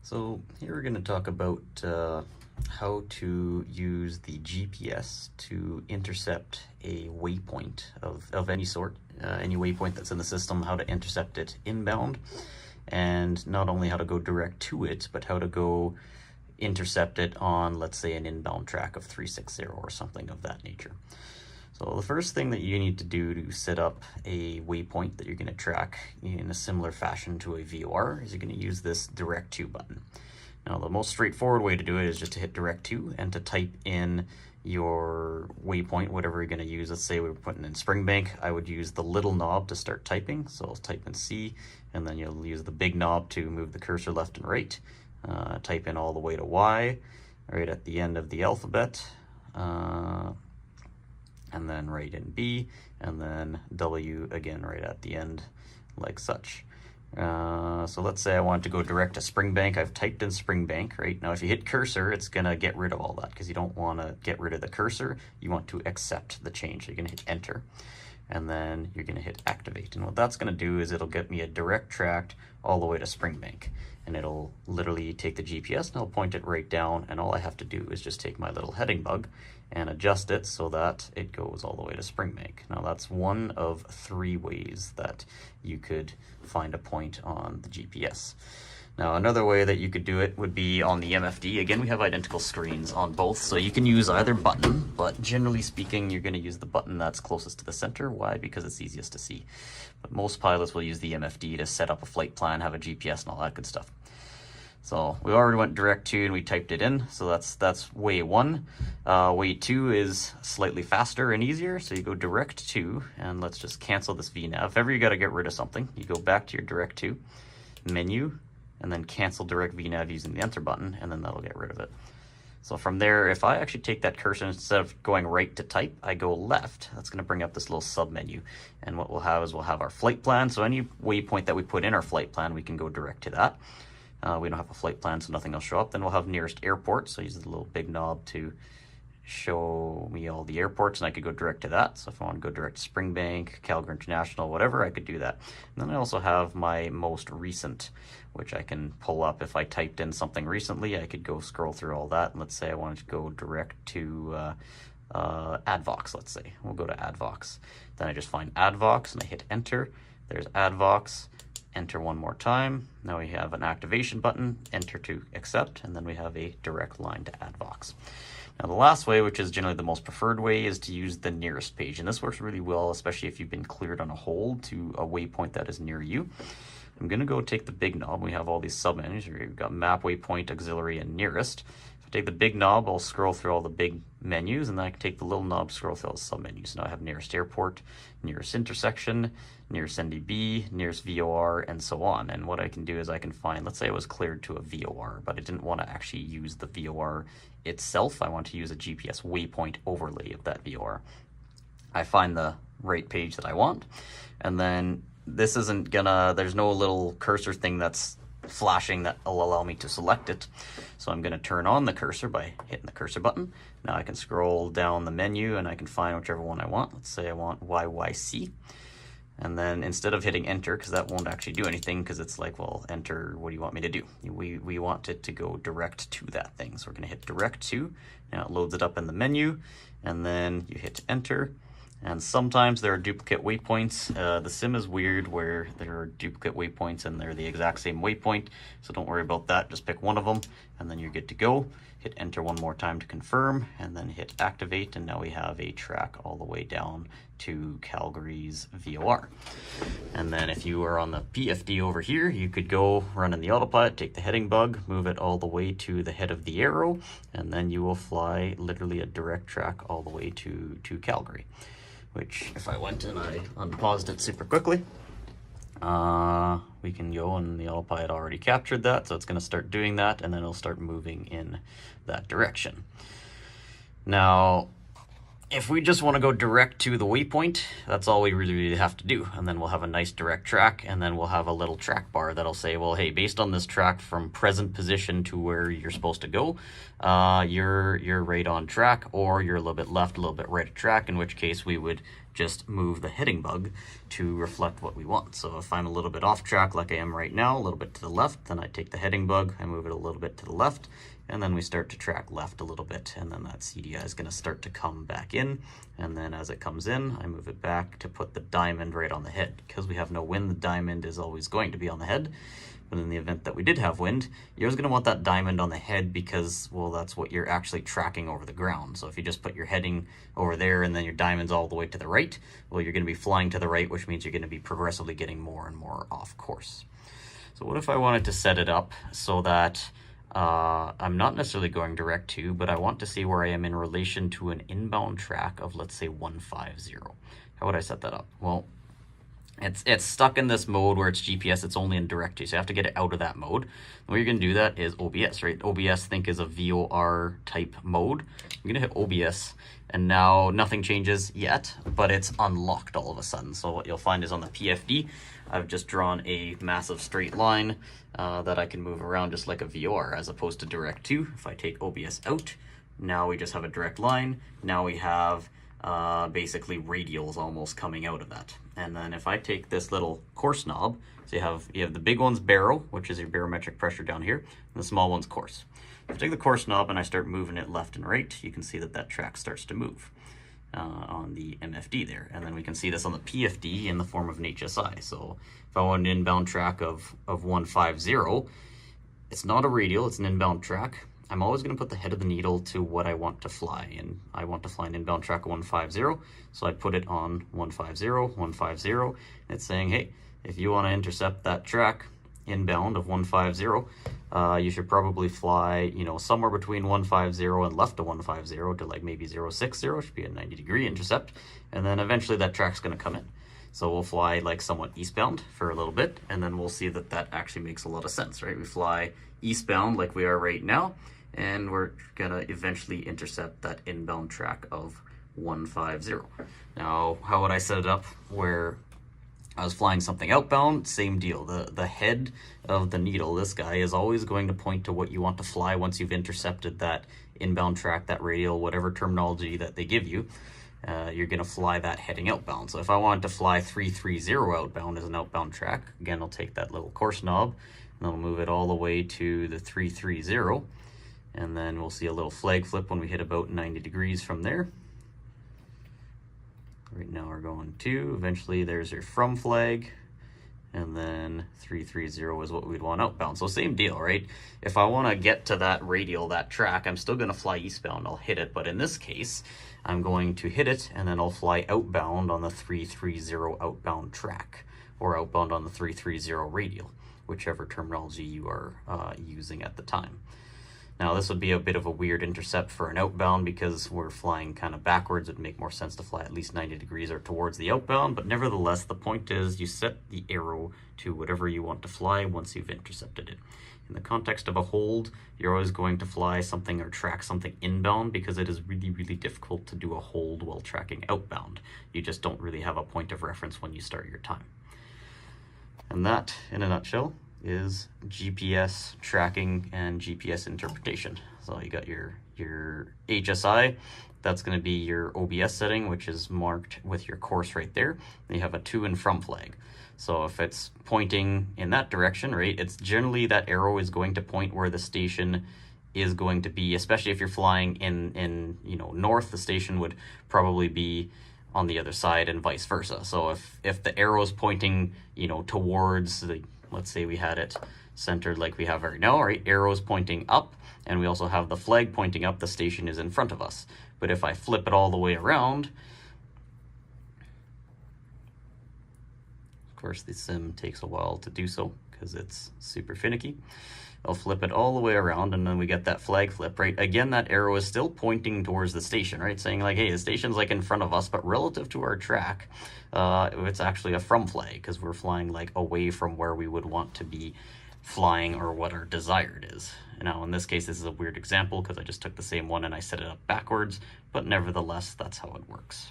So here we're going to talk about how to use the GPS to intercept a waypoint of any sort, any waypoint that's in the system, how to intercept it inbound, and not only how to go direct to it, but how to go intercept it on, let's say, an inbound track of 360 or something of that nature. So the first thing that you need to do to set up a waypoint that you're going to track in a similar fashion to a VOR is you're going to use this direct to button. Now the most straightforward way to do it is just to hit direct to and to type in your waypoint, whatever you're going to use. Let's say we were putting in Springbank. I would use the little knob to start typing. So I'll type in C, and then you'll use the big knob to move the cursor left and right. Type in all the way to Y, right at the end of the alphabet. And then right in B, and then W again right at the end, like such. So let's say I want to go direct to Springbank. I've typed in Springbank, right? Now if you hit cursor, it's gonna get rid of all that because you don't wanna get rid of the cursor. You want to accept the change. So you're gonna hit enter, and then you're gonna hit activate. And what that's gonna do is it'll get me a direct track all the way to Springbank. And it'll literally take the GPS and it'll point it right down, and all I have to do is just take my little heading bug and adjust it so that it goes all the way to Springbank. Now that's one of 3 ways that you could find a point on the GPS. Now another way that you could do it would be on the MFD. Again, we have identical screens on both, so you can use either button, but generally speaking, you're going to use the button that's closest to the center. Why? Because it's easiest to see. But most pilots will use the MFD to set up a flight plan, have a GPS, and all that good stuff. So we already went direct to and we typed it in, so that's way 1. Way 2 is slightly faster and easier, so you go direct to, and let's just cancel this VNav. If ever you got to get rid of something, you go back to your direct to menu, and then cancel direct VNav using the enter button, and then that'll get rid of it. So from there, if I actually take that cursor, instead of going right to type, I go left. That's going to bring up this little sub menu. And what we'll have is we'll have our flight plan. So any waypoint that we put in our flight plan, we can go direct to that. We don't have a flight plan, so nothing will show up. Then we'll have nearest airport. So I use the little big knob to show me all the airports, and I could go direct to that. So if I want to go direct to Springbank, Calgary International, whatever, I could do that. And then I also have my most recent, which I can pull up. If I typed in something recently, I could go scroll through all that. And let's say I wanted to go direct to AdVox, let's say. We'll go to AdVox. Then I just find AdVox and I hit enter. There's AdVox. Enter one more time. Now we have an activation button, enter to accept, and then we have a direct line to AdVox. Now the last way, which is generally the most preferred way, is to use the nearest page. And this works really well, especially if you've been cleared on a hold to a waypoint that is near you. I'm gonna go take the big knob. We have all these submenus. We've got map, waypoint, auxiliary, and nearest. If I take the big knob, I'll scroll through all the big menus, and then I can take the little knob, scroll through all the submenus. So now I have nearest airport, nearest intersection, nearest NDB, nearest VOR, and so on. And what I can do is I can find, let's say I was cleared to a VOR, but I didn't want to actually use the VOR itself. I want to use a GPS waypoint overlay of that VOR. I find the right page that I want, and then this isn't gonna, there's no little cursor thing that's flashing that will allow me to select it. So I'm gonna turn on the cursor by hitting the cursor button. Now I can scroll down the menu and I can find whichever one I want. Let's say I want YYC. And then instead of hitting enter, because that won't actually do anything, because it's like, well, enter, what do you want me to do? We want it to go direct to that thing. So we're gonna hit direct to. Now it loads it up in the menu, and then you hit enter. And sometimes there are duplicate waypoints. The sim is weird where there are duplicate waypoints and they're the exact same waypoint. So don't worry about that. Just pick one of them and then you're good to go. Hit enter one more time to confirm, and then hit activate. And now we have a track all the way down to Calgary's VOR. And then if you are on the PFD over here, you could go run in the autopilot, take the heading bug, move it all the way to the head of the arrow, and then you will fly literally a direct track all the way to Calgary. Which, if I went and I unpaused it super quickly, we can go, and the autopilot already captured that, so it's going to start doing that, and then it'll start moving in that direction. Now, if we just want to go direct to the waypoint, that's all we really have to do. And then we'll have a nice direct track, and then we'll have a little track bar that'll say, well, hey, based on this track from present position to where you're supposed to go, you're right on track, or you're a little bit left, a little bit right of track, in which case we would just move the heading bug to reflect what we want. So if I'm a little bit off track like I am right now, a little bit to the left, then I take the heading bug, I move it a little bit to the left, and then we start to track left a little bit, and then that CDI is going to start to come back in, and then as it comes in, I move it back to put the diamond right on the head. Because we have no wind, the diamond is always going to be on the head. But in the event that we did have wind, you're always going to want that diamond on the head because, well, that's what you're actually tracking over the ground. So if you just put your heading over there and then your diamond's all the way to the right, well, you're going to be flying to the right, which means you're going to be progressively getting more and more off course. So what if I wanted to set it up so that I'm not necessarily going direct to, but I want to see where I am in relation to an inbound track of, let's say, 150. How would I set that up? Well, it's stuck in this mode where it's GPS, it's only in direct to, so you have to get it out of that mode. And what you're going to do that is OBS, right? OBS, think, is a VOR type mode. I'm going to hit OBS, and now nothing changes yet, but it's unlocked all of a sudden. So what you'll find is on the PFD, I've just drawn a massive straight line that I can move around just like a VOR as opposed to direct to. If I take OBS out, now we just have a direct line. Now we have basically radials almost coming out of that. And then if I take this little coarse knob, so you have the big one's baro, which is your barometric pressure down here, and the small one's coarse. If I take the coarse knob and I start moving it left and right, you can see that that track starts to move on the MFD there. And then we can see this on the PFD in the form of an HSI. So if I want an inbound track of 150, it's not a radial, it's an inbound track. I'm always going to put the head of the needle to what I want to fly, and I want to fly an inbound track of 150, so I put it on 150, 150, and it's saying, hey, if you want to intercept that track inbound of 150, you should probably fly, somewhere between 150 and left of 150 to like maybe 060, should be a 90-degree intercept, and then eventually that track's going to come in. So we'll fly like somewhat eastbound for a little bit, and then we'll see that that actually makes a lot of sense, right? We fly eastbound like we are right now, and we're gonna eventually intercept that inbound track of 150. Now, how would I set it up where I was flying something outbound? Same deal. The head of the needle, this guy, is always going to point to what you want to fly once you've intercepted that inbound track, that radial, whatever terminology that they give you. You're going to fly that heading outbound. So if I wanted to fly 330 outbound as an outbound track, again, I'll take that little coarse knob and I'll move it all the way to the 330. And then we'll see a little flag flip when we hit about 90 degrees from there. Right now we're going to, eventually there's your from flag, and then 330 is what we'd want outbound. So same deal, right? If I want to get to that radial, that track, I'm still going to fly eastbound, I'll hit it, but in this case, I'm going to hit it, and then I'll fly outbound on the 330 outbound track, or outbound on the 330 radial, whichever terminology you are using at the time. Now this would be a bit of a weird intercept for an outbound because we're flying kind of backwards. It'd make more sense to fly at least 90 degrees or towards the outbound, but nevertheless, the point is you set the arrow to whatever you want to fly once you've intercepted it. In the context of a hold, you're always going to fly something or track something inbound because it is really, really difficult to do a hold while tracking outbound. You just don't really have a point of reference when you start your time. And that, in a nutshell, is GPS tracking and GPS interpretation. So you got your HSI, that's going to be your OBS setting, which is marked with your course right there. And you have a to and from flag. So if it's pointing in that direction, right, it's generally that arrow is going to point where the station is going to be, especially if you're flying in north, the station would probably be on the other side and vice versa. So if the arrow is pointing, towards the, let's say we had it centered like we have right now, right? Arrows pointing up, and we also have the flag pointing up, the station is in front of us. But if I flip it all the way around, of course the sim takes a while to do so because it's super finicky. I'll flip it all the way around, and then we get that flag flip, right? Again, that arrow is still pointing towards the station, right? Saying like, hey, the station's like in front of us, but relative to our track, it's actually a from flag because we're flying like away from where we would want to be flying or what our desired is. Now, in this case, this is a weird example because I just took the same one and I set it up backwards, but nevertheless, that's how it works.